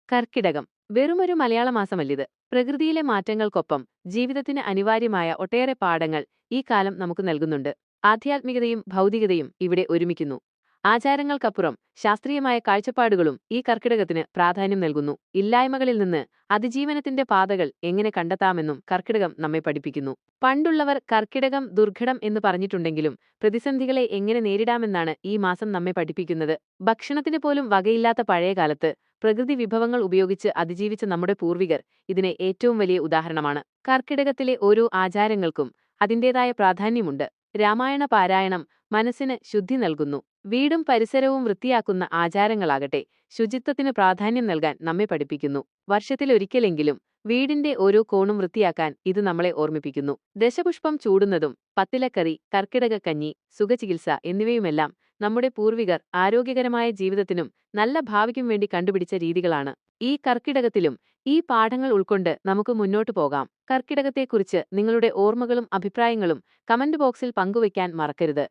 കർക്കിടകം വെറുമൊരു മലയാള മാസമല്ലിത്. പ്രകൃതിയിലെ മാറ്റങ്ങൾക്കൊപ്പം ജീവിതത്തിന് അനിവാര്യമായ ഒട്ടേറെ പാഠങ്ങൾ ഈ കാലം നമുക്ക് നൽകുന്നുണ്ട്. ആധ്യാത്മികതയും ഭൗതികതയും ഇവിടെ ഒരുമിക്കുന്നു. ആചാരങ്ങൾക്കപ്പുറം ശാസ്ത്രീയമായ കാഴ്ചപ്പാടുകളും ഈ കർക്കിടകത്തിന് പ്രാധാന്യം നൽകുന്നു. ഇല്ലായ്മകളിൽ നിന്ന് അതിജീവനത്തിന്റെ പാതകൾ എങ്ങനെ കണ്ടെത്താമെന്നും കർക്കിടകം നമ്മെ പഠിപ്പിക്കുന്നു. പണ്ടുള്ളവർ കർക്കിടകം ദുർഘടം എന്ന് പറഞ്ഞിട്ടുണ്ടെങ്കിലും പ്രതിസന്ധികളെ എങ്ങനെ നേരിടാമെന്നാണ് ഈ മാസം നമ്മെ പഠിപ്പിക്കുന്നത്. ഭക്ഷണത്തിന് പോലും വകയില്ലാത്ത പഴയകാലത്ത് പ്രകൃതി വിഭവങ്ങൾ ഉപയോഗിച്ച് അതിജീവിച്ച നമ്മുടെ പൂർവികർ ഇതിന് ഏറ്റവും വലിയ ഉദാഹരണമാണ്. കർക്കിടകത്തിലെ ഓരോ ആചാരങ്ങൾക്കും അതിന്റേതായ പ്രാധാന്യമുണ്ട്. രാമായണ പാരായണം മനസ്സിന് ശുദ്ധി നൽകുന്നു. വീടും പരിസരവും വൃത്തിയാക്കുന്ന ആചാരങ്ങളാകട്ടെ ശുചിത്വത്തിന് പ്രാധാന്യം നൽകാൻ നമ്മെ പഠിപ്പിക്കുന്നു. വർഷത്തിലൊരിക്കലെങ്കിലും വീടിന്റെ ഓരോ കോണും വൃത്തിയാക്കാൻ ഇത് നമ്മളെ ഓർമ്മിപ്പിക്കുന്നു. ദശപുഷ്പം ചൂടുന്നതും പത്തിലക്കറി, കർക്കിടകക്കഞ്ഞി, സുഖചികിത്സ എന്നിവയുമെല്ലാം നമ്മുടെ പൂർവികർ ആരോഗ്യകരമായ ജീവിതത്തിനും നല്ല ഭാവിക്കും വേണ്ടി കണ്ടുപിടിച്ച രീതികളാണ്. ഈ കർക്കിടകത്തിലും ഈ പാഠങ്ങൾ ഉൾക്കൊണ്ട് നമുക്ക് മുന്നോട്ടു പോകാം. കർക്കിടകത്തെക്കുറിച്ച് നിങ്ങളുടെ ഓർമ്മകളും അഭിപ്രായങ്ങളും കമന്റ് ബോക്സിൽ പങ്കുവയ്ക്കാൻ മറക്കരുത്.